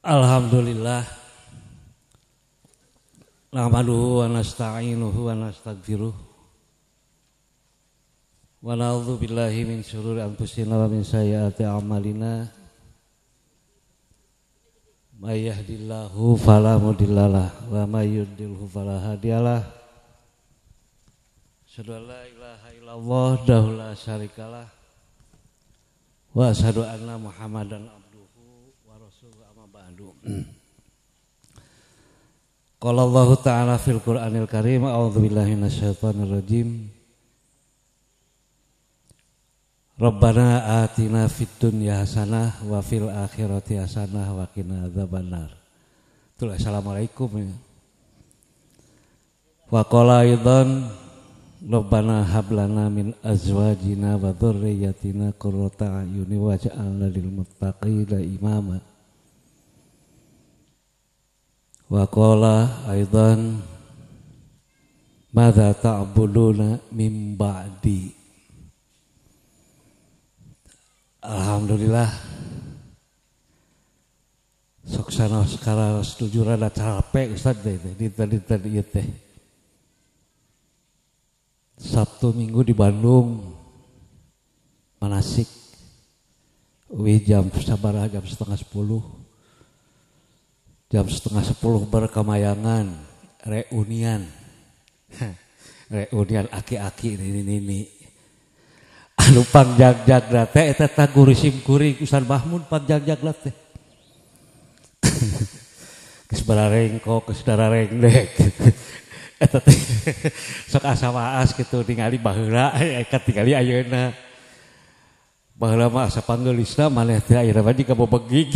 Alhamdulillah nahmaduhu wa nasta'inuhu wa nastaghfiruh wa na'udzu billahi min syururi anfusina wa min sayyiati a'malina may yahdihillahu fala mudhillalah wa may yudhlilhu fala hadiyalah asyhadu an la ilaha illallah wahdahu la syarikalah wa asyhadu anna muhammadan Qala Allah Ta'ala fil Qur'anil Karim a'udzu billahi minasyaitonir rajim Rabbana atina fid dunya hasanah wa fil akhirati hasanah wa qina adzabannar. Assalamualaikum ya. Wa qala aidan Rabbana hab lana min azwajina wa dzurriyyatina qurrata a'yuni waj'alna lil muttaqina imama. Wa qala aidan madza ta'buduna min ba'di. Alhamdulillah sok sana sekarang setuju rada capek Ustaz teh di tadi teh Sabtu Minggu di Bandung manasik jam sabaraha jam setengah 10 jam setengah 10 berkemayangan reunian aki-aki ini anu pangjag-jagna teh eta tah guru simkuring Ustaz Mahmud pangjag-jagna teh geus bararengkok geus dararengdek eta teh sok asa waas kitu ningali baheula eka tingali ayeuna baheula mah asa panggeulisna maneh teh ayeuna mah jiga bobegig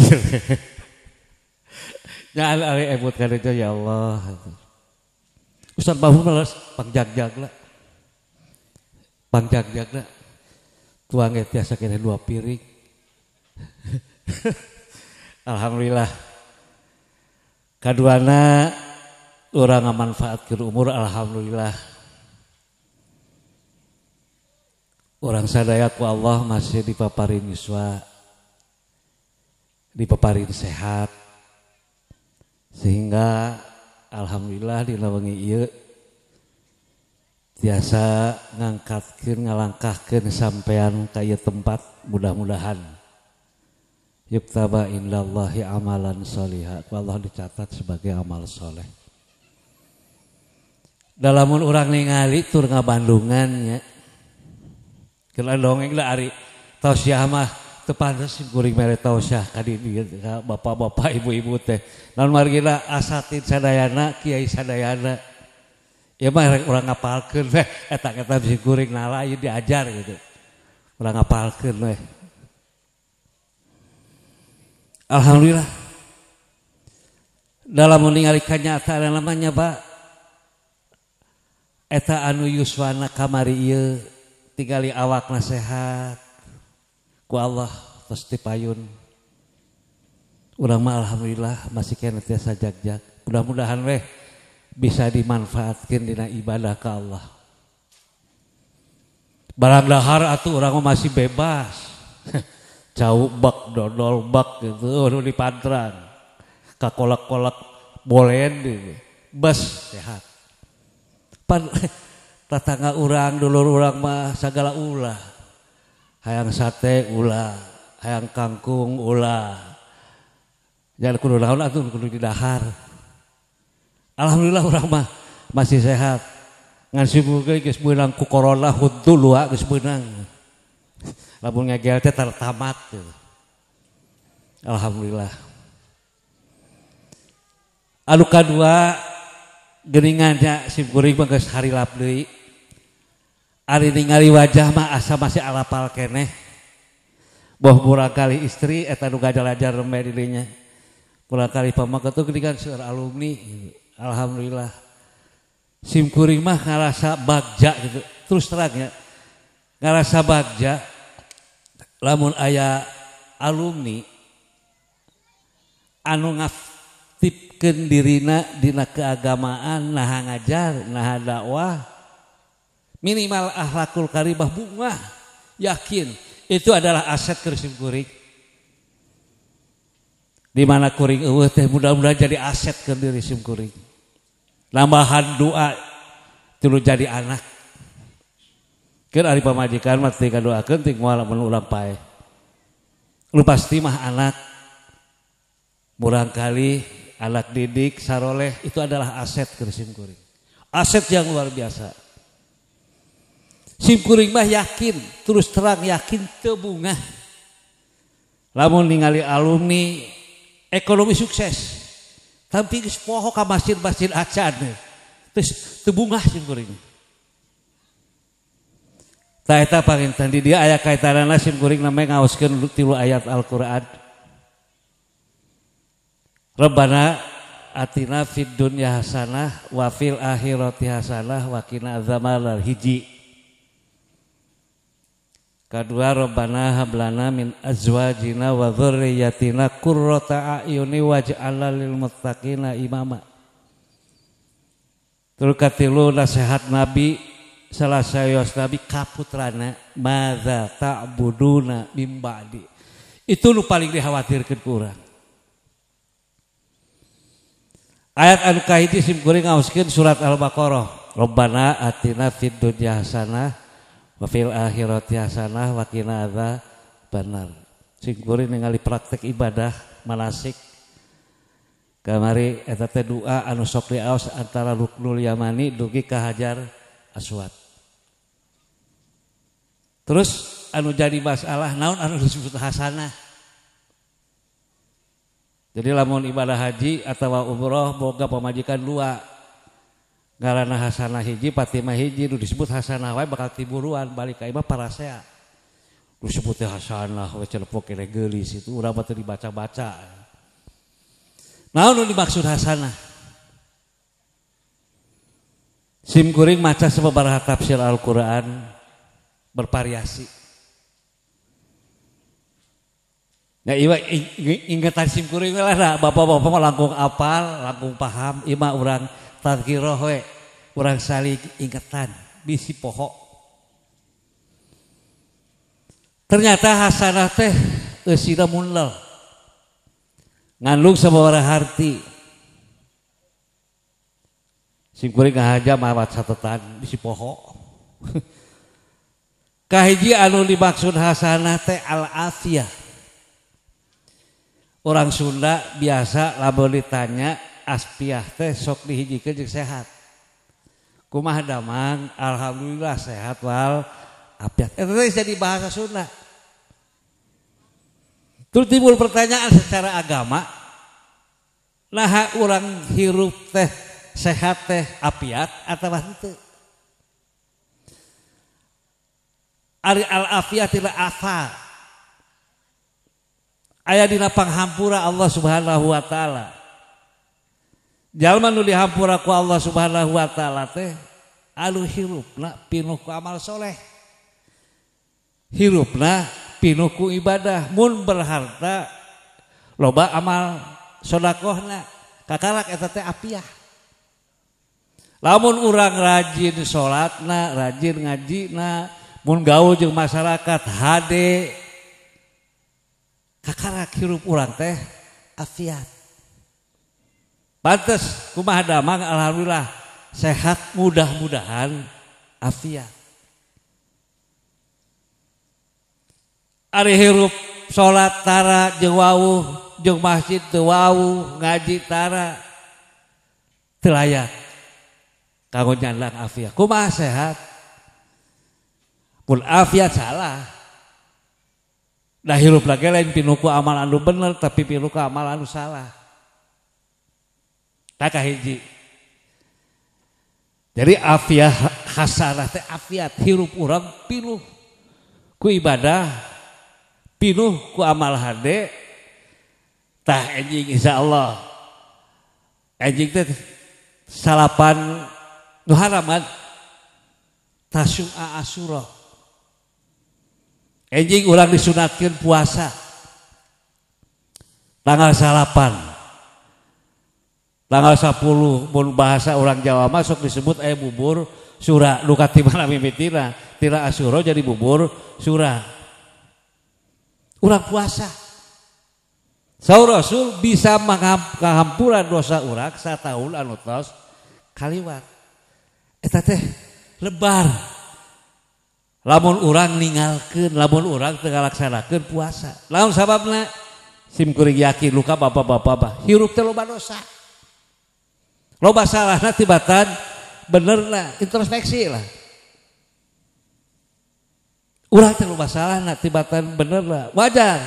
nya ari emut kana itu ya Allah. Ustaz Mahmud malas pangjag-jagna. Pangjag-jagna. Tuang ge tiasa kene 2 piring. Alhamdulillah. Kaduana urang ngamanfaatkeun umur alhamdulillah. Urang sadaya ku Allah masih dipaparin yuswa. Dipaparin sehat. Sehingga alhamdulillah dina wengi ieu tiasa ngangkatkeun ngalangkahkeun sampean ka ieu tempat mudah-mudahan yuktaba indallahi amalan sholiha Allah dicatat sebagai amal soleh. Dalamun urang ningali tur ngabandungan nya keur dongeng da ari tausiah mah tepantes kuring mere tausiah ka dieu bapak-bapak ibu-ibu teh naon margina asatid sadayana kiai sadayana ieu mah urang ngapalkeun teh eta bisi kuring nala ieu diajar gitu urang ngapalkeun we alhamdulillah dalam ningali kanyataan namanya Pak eta anu yuswana kamari ieu tingali awakna sehat ku Allah tos dipayun urang mah alhamdulillah masih kena tiasa jag-jag mudah-mudahan weh bisa dimanfaatkeun dina ibadah ka Allah barang dahar atuh urang mah masih bebas cau bak dodol bak gitu anu di pantran ka kolak-kolak bolen gitu bes sehat tatangga urang dulur urang mah sagala ulah hayang sate ulah, hayang kangkung ulah. Jangan kudu naon atuh kudu didahar. Alhamdulillah urang mah masih sehat. Ngan sibuk geus meunang ku corona hudul wa geus meunang. Lamun ngegel teh tamat. Alhamdulillah. Anu kadua geuningannya simkuring mah geus harilap deui. Ari ningali wajah mah asa masih alapal keneh. Boh murang kali istri eta nu gajalajar remeh dirinya. Murang kali pamaket teh geuningan seueur alumni. Alhamdulillah. Simkuring mah ngarasa bagja gitu. Terus terangnya ngarasa bagja lamun aya alumni anu ngaktipkeun dirina dina keagamaan naha ngajar, naha dakwah minimal akhlakul karimah bunga yakin itu adalah aset keur simkuring di mana kuring eueuh teh mudah-mudahan jadi aset ke diri sim kuring. Nambahan doa tilu jadi anak. Keur ari pamajikan mah teu kadoakeun teu moal mun ulang pae. Lu pasti mah anak murangkali anak didik saroleh itu adalah aset ke sim kuring. Aset yang luar biasa. Sim kuring mah yakin, terus terang yakin teu bungah. Lamun ningali alumni ekonomi sukses. Tapi geus poho ka masjid-masjid acan. Terus teu bungah sim kuring. Tah eta parintan di dia aya kaitanana sim kuring namanya ngaoskeun 3 ayat Al-Qur'an. Rabbana atina fid dunya hasanah wa fil akhirati hasanah wa qina adzabannar hiji. Kedua Rabbana hab lana min azwajina wa dzurriyyatina qurrata a'yuni waj'alna lil muttaqina imama. Terus katilu nasihat Nabi salah sayos Nabi kaputrana madza ta'buduna mim ba'di. Itu nu paling dikhawatirkeun ku urang. Ayat anu kahiji sim kuring ngaoskeun surat Al-Baqarah. Rabbana atina fid dunya hasanah wa fil akhirati hasanah wa qina adzabannar. Sim kuring ningali praktek ibadah manasik. Kamari eta teh doa anu sok diaos antara Ruknul Yamani dugi ka Hajar Aswad. Terus anu jadi masalah naon anu disebut hasanah. Jadi lamun ibadah haji atawa umroh boga pamajikan 2. Ngaranna hasanah hiji patimah hiji nu disebut hasanah wae bakal tiburuan balik ka imah parasea. Nu disebut hasanah we celepok kene geulis itu urang mah teu dibaca-baca. Naon nu dimaksud hasanah? Sim kuring maca sababaraha tafsir Al-Qur'an bervariasi. Nah ieu ingetan sim kuring lah bapak-bapak mah langkung apal, langkung paham, ieu mah urang tadzkirah we, urang sali ingetan bisi poho. Ternyata hasanah teh eusina munlal. Ngandung sababaraha arti. Sim kuring ngahaja mawat satetan bisi poho. Kahiji anu dimaksud hasanah teh al-afiyah. Orang Sunda biasa lamun ditanya aspiah teh sok dihijikeun jeung sehat. Kumaha damang? Alhamdulillah sehat wal afiat. Eta teh jadi bahasa Sunda. Terus timbul pertanyaan secara agama, naha urang hirup teh sehat teh afiat atawa henteu? Ari al-afiyah tila afa. Aya dina panghampura Allah Subhanahu wa taala. Jalma nu dihampura ku Allah Subhanahu wa taala teh anu hirupna pinuh ku amal soleh. Hirupna pinuh ku ibadah, mun berharta loba amal sedekahna. Kakarak eta teh afiah. Lamun urang rajin salatna, rajin ngajina, mun gaul jeung masyarakat hade kakarak hirup urang teh afiat. Pantes kumaha damang alhamdulillah sehat mudah-mudahan afiat. Ari hirup salat tara jeung wawuh jeung masjid teu wawuh ngaji tara teu layak kanggo nyandang afiat. Kumaha sehat? Pun afiat salah. Dah hirup lagi lain pinuh ku amal anu bener tapi pinuh ku amal anu salah. Tak kahiji. Jadi afiat hasanah teh afiat hirup urang pinuh ku ibadah, pinuh ku amal hade. Tah enjing insyaallah. Enjing teh salapan nu haraman Tasyu'a Asyura. Enjing urang disunatkeun puasa tanggal 8, tanggal 10 mun bahasa urang Jawa mah sok disebut aya bubur sura nu katimana mimitina tira Asyura jadi bubur sura. Urang puasa Saur Rasul bisa menghampuran dosa urang satahun anu tos kaliwat. Eta teh lebar. Lamun urang ninggalkeun, lamun urang teu ngalaksanakeun puasa. Lamun sababna sim kuring yakin luka bapak-bapak hirup teh loba dosa. Loba salahna tibatan benerna introspeksi lah. Urang teh loba salahna tibatan benerna wajar.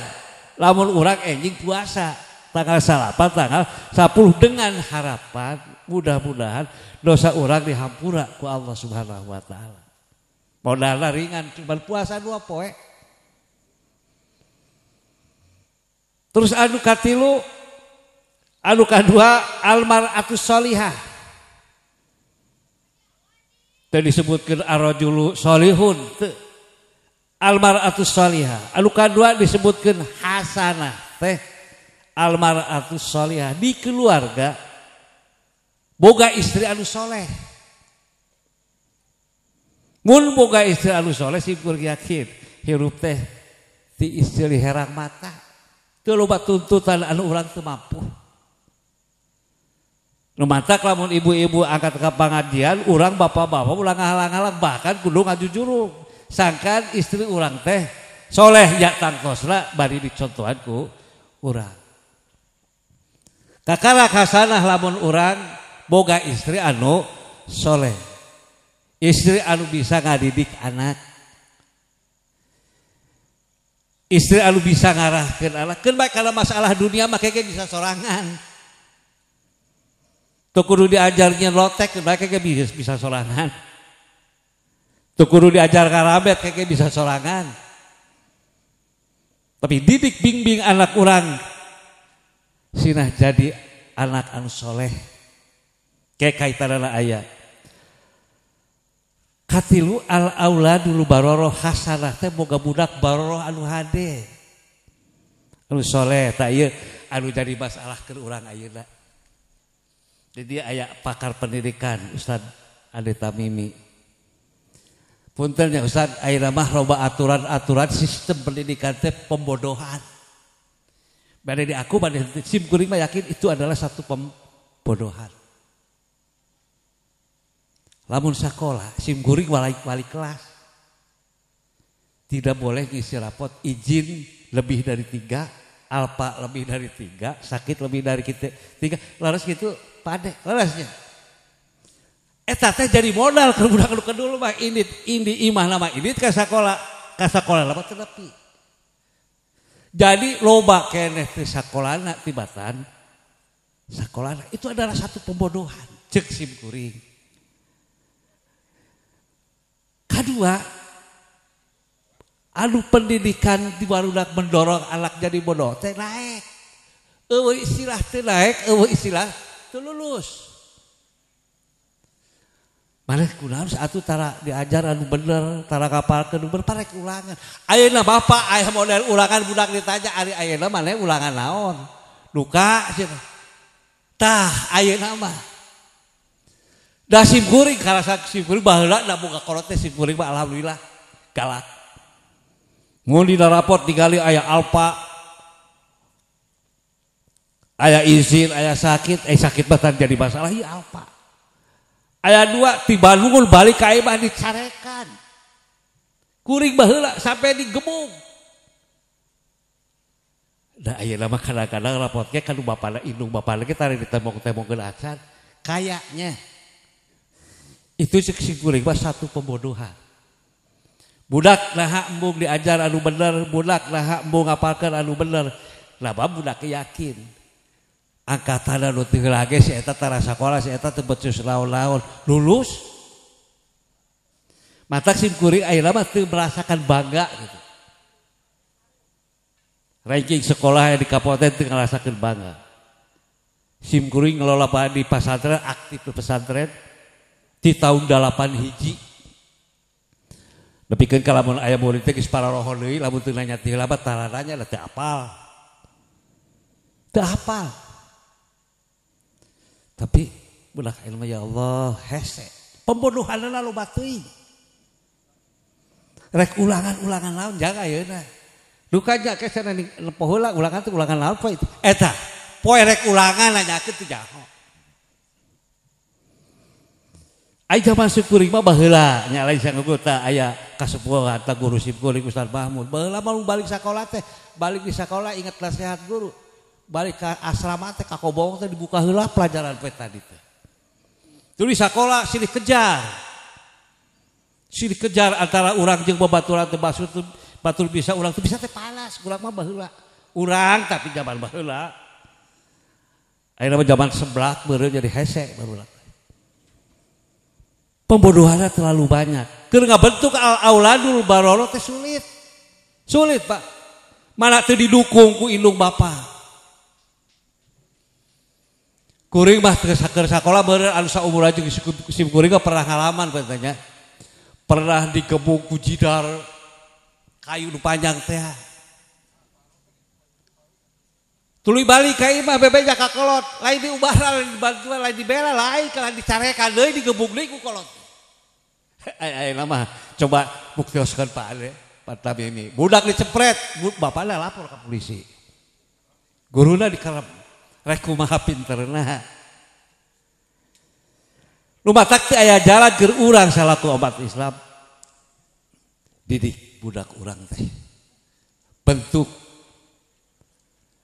Lamun urang enjing puasa tanggal 8 tanggal 10 dengan harapan mudah-mudahan dosa urang dihampura ku Allah Subhanahu wa taala. Modalna ringan cuma puasa 2 poe. Terus anu katilu anu kadua almar'atus sholihah. Teu disebutkeun ar-rajulu sholihun teu. Almar'atus sholihah. Anu kadua disebutkeun hasanah teh almar'atus sholihah di keluarga boga istri anu soleh. Mun boga istri anu soleh sipur yakin hirup teh ti istri herang mata. Teu loba tuntutan anu urang teu mampu. Nu mantak lamun ibu-ibu angkat ka pangajian, urang bapak-bapak ulang ngahalang-halang bahkan kudu ngajujurung. Sangkan istri urang teh soleh nya tangtosna bari dicontohan ku urang. Kakara hasanah lamun urang boga istri anu soleh. Istri anu bisa ngadidik anak. Istri anu bisa ngarahkeun anak. Keun bae kana masalah dunia mah keke bisa sorangan. Teu kudu diajarnya lotek, keun bae keke bisa sorangan. Teu kudu diajar karabet keke bisa sorangan. Tapi didik bimbing anak urang sinah jadi anak anu soleh. Kayak kaitanana aya. Katilu al auladul baroroh hasanah teh boga budak baroroh anu hade. Anu soleh tak ieu anu jadi masalah keur urang ayeuna. Jadi aya pakar pendidikan Ustaz Ade Tamimi. Punten ya Ustaz, ayeuna mah loba aturan-aturan sistem pendidikan teh pembodohan. Bade di aku bade sim kuring mah yakin itu adalah satu pembodohan. Lamun sakola sim kuring wali kelas tidak boleh ngisi rapot izin lebih dari 3, alpa lebih dari 3, sakit lebih dari 3. Laras gitu pade, larasnya. Eta teh jadi modal ke budak anu kedulu mah indi imah nama indit ka sakola lama teu nepi. Jadi loba keneh teh sakolana tibatan sakolana itu adalah satu pembodohan ceuk sim kuring. Kadua anu pendidikan di barudak mendorong anak jadi bodoh teh naik. Eueuh istilah teh naik, eueuh istilah teu lulus. Maneh kunaon atuh tara diajar anu bener, tara kapalkeun anu bener parek ulangan. Ayeuna bapak aya model ulangan budak ditanya ari ayeuna maneh ulangan naon? Duka cenah. Tah ayeuna mah. Da sim kuring karasa sim kuring baheula da boga kolot teh sim kuring mah alhamdulillah galak. Mun dina rapot digali aya alpa. Aya izin, aya sakit, sakit mah jadi masalah ieu alpa. Aya 2 ti Bandung balik ka imah dicarekan. Kuring baheula sampai digemung. Da ayeuna mah kadang-kadang rapot ge kanu bapana indung bapana ge tari ditemong-temongkeun acan. Kayaknya itu si kuring mah satu pembodohan. Budak naha embung diajar anu bener, budak naha embung ngapalkeun anu bener. Lah budak yakin. Angkatan anu teu lage si eta tara sakola si eta teu becus laon-laon lulus. Matak sim kuring ayeuna mah teu merasakan bangga gitu. Ranking sekolah di kabupaten teu ngarasakeun bangga. Sim kuring ngelola di pesantren aktif di pesantren di tahun 8 hiji. Nepikeun ka lamun aya murid teh geus pararohon deui lamun teu nanya ti heula tarananya da teu apal. Teu apal. Tapi budak ilmu ya Allah hese pembodohanna loba teuing. Rek ulangan lawan jaga ayeuna. Dukanya ke sana nepo heula ulangan teh ulangan apa itu? Eta poe rek ulangan nanyakeun teh jaho. Ai zaman syukuring mah baheula nya lain sanggota aya kasepuhan ta guru simkuring Ustaz Mahmud. Baheula mah balik sakola teh, balik di sakola ingat nasihat guru. Balik ke asrama teh ka kobong teh dibuka heula pelajaran poe tadi teh. Tuluy sakola silih kejar. Silih kejar antara urang jeung babaturan teh batur bisa urang teh bisa teh panas, urang mah baheula. Urang tapi zaman baheula. Ayeuna mah zaman seblak beureuh jadi hese barudak. Pembodohannya terlalu banyak. Keur ngabentuk al-auladul baroro teh sulit. Sulit, Pak. Mana teu didukung ku indung bapa. Kuring mah teu sakola beureuh anu saumuran jeung sim kuring pernah ngalaman katanya. Pernah digebuk ku jidar kayu nu panjang teh. Tuluy balik ka imah bebeja ka kolot, lain diubahna lain dibantuan lain dibela lain kalau dicarekan deui digebuk deui ku kolot. Ayeuna mah coba buktioskeun Pak ade, Pak Tabi ini. Budak dicepret, bapana lapor ka polisi. Guruna dikarep, rek kumaha pinterna. Lumatak teh aya jalan keur urang salaku umat Islam. Didik budak urang teh. Bentuk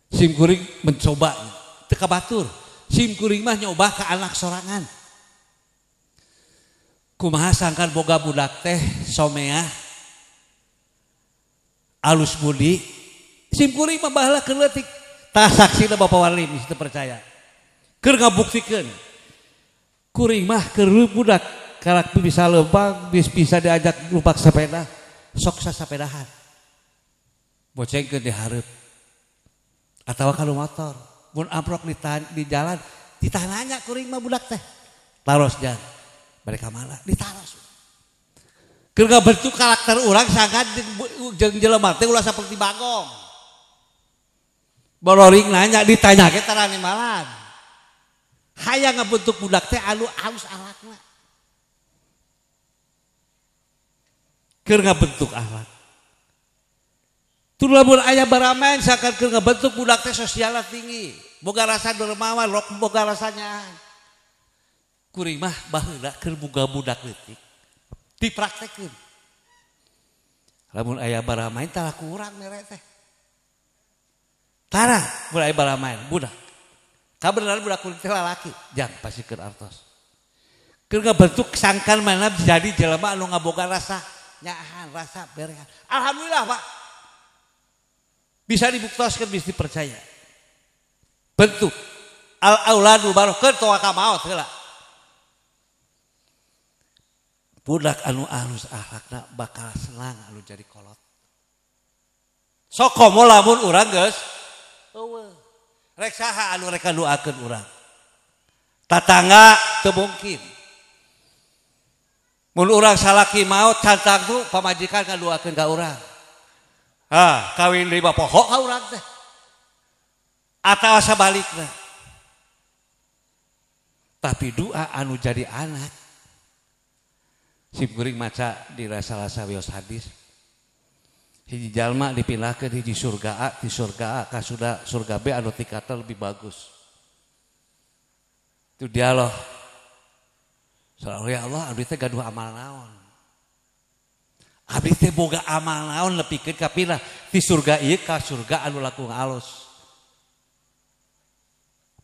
sim kuring mencoba teu kabatur. Sim kuring mah nyoba ka anak sorangan. Kumaha sangkan boga budak teh someah alus budi. Sim kuring mah baheula keur leutik. Tah saksina Bapak Wali misi teu percaya. Keur ngabuktikeun. Kuring mah keur budak karak bisa leumpang bisa diajak numpak sepeda sok sasepedahan. Bocengkeun di hareup. Atawa kalau motor, mun amprok di jalan, ditananya kuring mah budak teh. Taros jan, mereka mana? Ditaros. Keur ngabentuk karakter urang sangat jeung jelema teh ulah saperti bagong. Bororing nanya ditanya ke tarani malan. Hayang ngabentuk budak teh anu alus akhlakna. Keur ngabentuk akhlak. Lamun aya baramen sakan keur ngabentuk budak teh sosialna tinggi, boga rasa dermawan, boga rasanya. Kuring mah baheula keur boga budak leutik dipraktekeun. Lamun aya baramen tah kurang mere teh. Tara mun aya baramen budak. Kabeneran budak kulit teh lalaki, jang pasikeun artos. Keur ngabentuk sangkan mana jadi jelema anu ngaboga rasa nyaahan, rasa berehan. Alhamdulillah, Pak. Bisa dibuktikan, bisa dipercaya. Bentuk al-auladul barokah toa ka maot heula. Budak anu alus akhlakna bakal senang anu jadi kolot. Sok komo lamun urang geus eueuh. Rek saha anu rek duakeun urang. Tatangga teu mungkin. Mun urang salaki maot cantang tuh pamajikan ngaduakeun ka urang. Kawin deui bapoho ka urang teh. Atawa sabalikna. Tapi doa anu jadi anak. Sim kuring maca di rasa-rasa wios hadis. Hiji jalma dipindahkeun hiji surga A, di surga A ka surga B anu tingkatna lebih bagus. Itu dialog. Soalnya ya Allah, abdi teh gaduh amal naon. Abdi teh boga amal naon nepikeun ka pindah ti surga ieu ka surga anu langkung alus.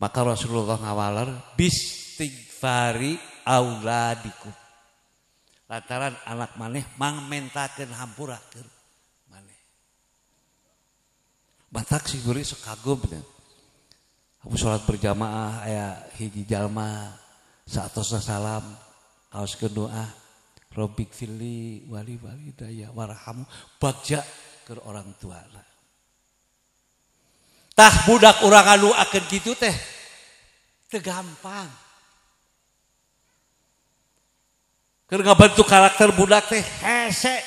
Maka Rasulullah ngawalar bistighfari auladikum. Lantaran anak maneh mangmentakeun hampura keur maneh. Batak si guri sok kagum teh. Aku salat berjamaah aya hiji jalma saatosna salam kaoskeun doa Robbik fili wali walidayya warhamu bagja ke orang tua. Tah budak urang anu akeun kitu teh teu gampang. Keur ngabentuk karakter budak teh hese.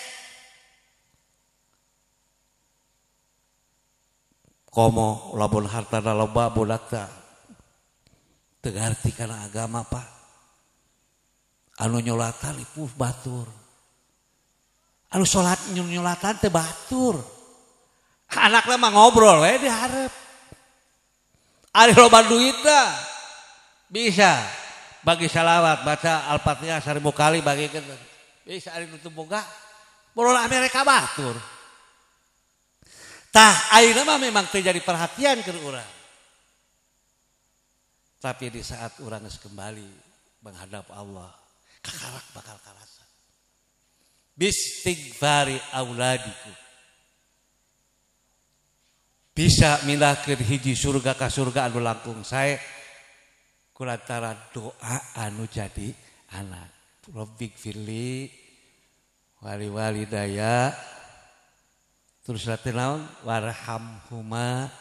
Komo lamun hartana loba budak teh teu ngarti kana agama Pak. Anu nyolatan ipuh batur. Anu salat nyolatan teh batur. Anakna mah ngobrol we dihareup. Ari loba duit dah bisa bagi salawat baca Al-Fatihah 1000 kali bagikeun. Bisa ari nu teu boga borola Amerika batur. Tah ayeuna mah memang terjadi perhatian ke urang. Tapi di saat urang geus kembali menghadap Allah, kakarak bakal karasa. Bistighfari auladikum. Bisa milahkeun hiji surga ka surga anu langkung sae kulantaran doa anu jadi anak. Rabbik firli wali walidaya terus latih naon warhamhuma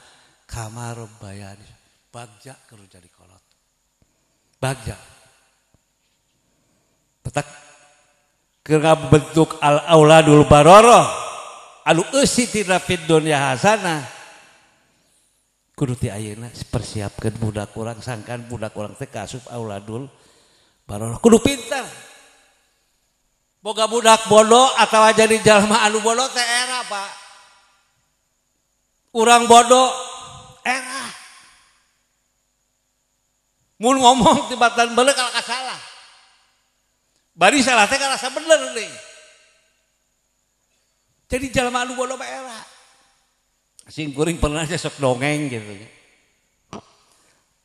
kama rabbayani bagja keur jadi kolot. Bagja. Petak keur ngabentuk al auladul bararah anu eusi tina fid dunya hasanah. Kudu ti ayeuna persiapkeun budak urang sangkan budak urang teh kaasup auladul bararah kudu pintar. Boga budak bodoh atawa jadi jalma anu bodoh teh era Pak. Urang bodoh era. Mun ngomong tibatan beuleuh kalau salah. Bari salah teh karasa bener deui. Jadi jalma anu bodoh mah era. Sing kuring pernah sok dongeng gitu.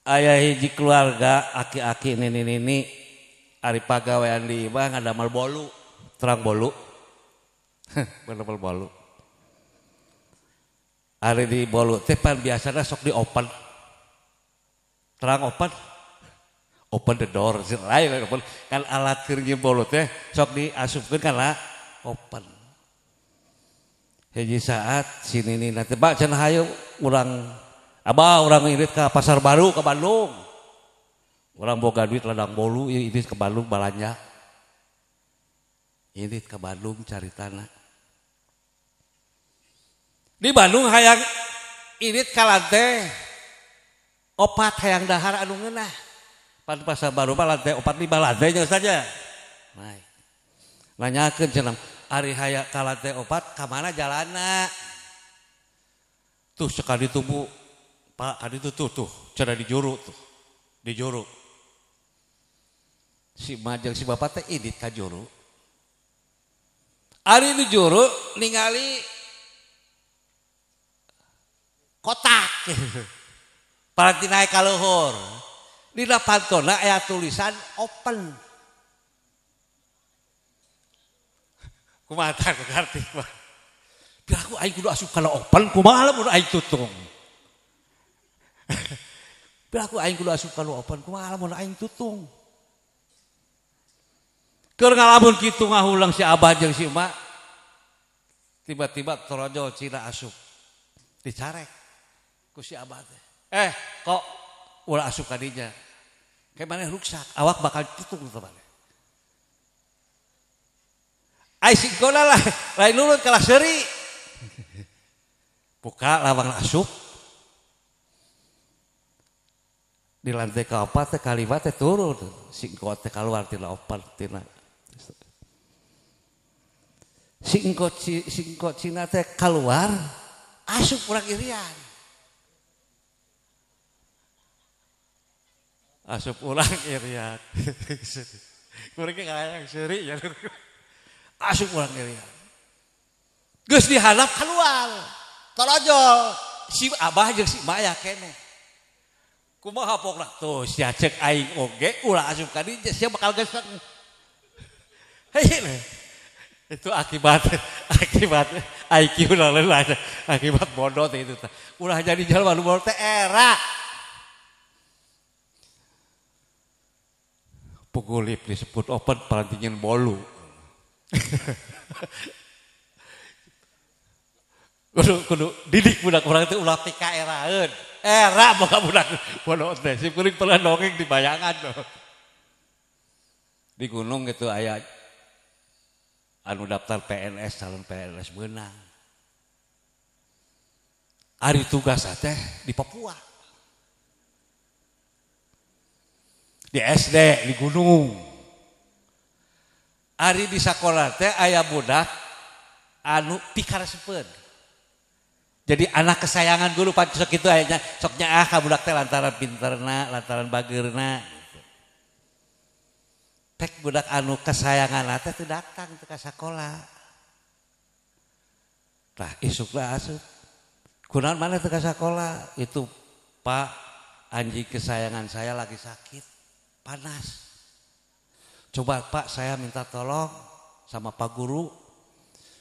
Aya hiji keluarga aki-aki nini-nini ari pagawean di imah ngadamel bolu, terang bolu. Ngadamel bolu. Ari di bolu teh pan biasana sok di open. Terang open. Open the door, lain open. Kan alat keur bolu teh sok diasupkeun kana open. Hiji saat sini nih nanti Pak cenah hayu urang irit ke Pasar Baru ke Bandung. Urang boga duit ladang bolu irit ke Bandung balanja. Irit ke Bandung cari tanah. Di Bandung hayang irit ka lantai opat hayang dahar anu ngeunah. Pan Pasar Baru mah lantai opat 5 lantainya saja. Naik. Nanyakeun cenah ari haya kalate opat kamana jalanna tuh sekali tubuh Pak kali itu tuh cara di juru si majang si bapak teh idit ka juru ari di juru ningali kotak paranti naik ka luhur dina pantona aya tulisan open. Kumaha tah ngarti mah. Biar aku aing kudu asup kana open kumaha lamun aing tutung. Biar aku aing kudu asup kana open kumaha lamun aing tutung. Keur ngalamun kitu ngahulang si abah jeung si emak. Tiba-tiba torojol cina asup. Dicarek ku si abah teh. Kok ulah asup ka dinya. Kayak maneh ruksak, awak bakal tutung teman. Ai singkona lah, lain nurut kalah seuri. Buka lawang asup. Di lantai kaopat teh kalimat teh turun. Singkot teh kaluar tina opat tina. Singkot cina teh keluar, asup urang irian. Asup urang irian. Kurang kayak seuri ya. Asup urang irian. Geus dihandap keluar. Torojol si abah jeung si emak aya keneh. Kumaha pokna tuh sia cek aing oge ulah asup ka dieu sia bakal gesek. Hei itu akibat IQ lain akibat bodoh itu teh. Ulah jadi jalma nu bodoh teh era. Pugulip disebut open parantingin bolu. kudu didik budak urang teh ulah PK eraeun. Era boga budak bodoh teh. Si kuring pernah dongeng di bayangan tuh. Di gunung gitu aya anu daftar PNS calon PNS beunang. Ari tugas teh di Papua. Di SD di gunung. Ari di sakola teh aya budak anu pikarespeun. Jadi anak kesayangan guru pan sok kitu aya soknya ka budak teh lantaran pinterna, lantaran bageurna. Tek budak anu kesayangan teh teu datang teu ka sakola. Tah isukna asup. Kunaon maneh teu ka sakola? Itu Pak, anjing kesayangan saya lagi sakit, panas. Coba Pak saya minta tolong sama Pak Guru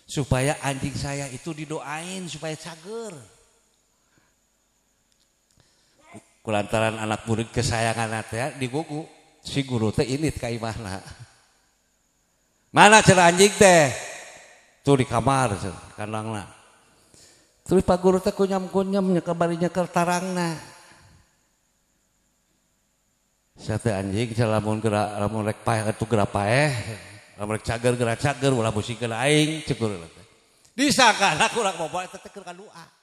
supaya anjing saya itu didoain supaya cager. Kulantaran anak murid kesayangan teh digugu si guru teh ini ka imahna. Mana cenah anjing teh? Tuh di kamar kandangna. Terus Pak Guru teh kunyam-kunyam nya kabarinya keur tarangna. Saya teh anjing lamun rek paeh atuh geura paeh. Lamun cager geura cager ulah musikeun aing cekur. Disangka urang boboa teh keur kadua.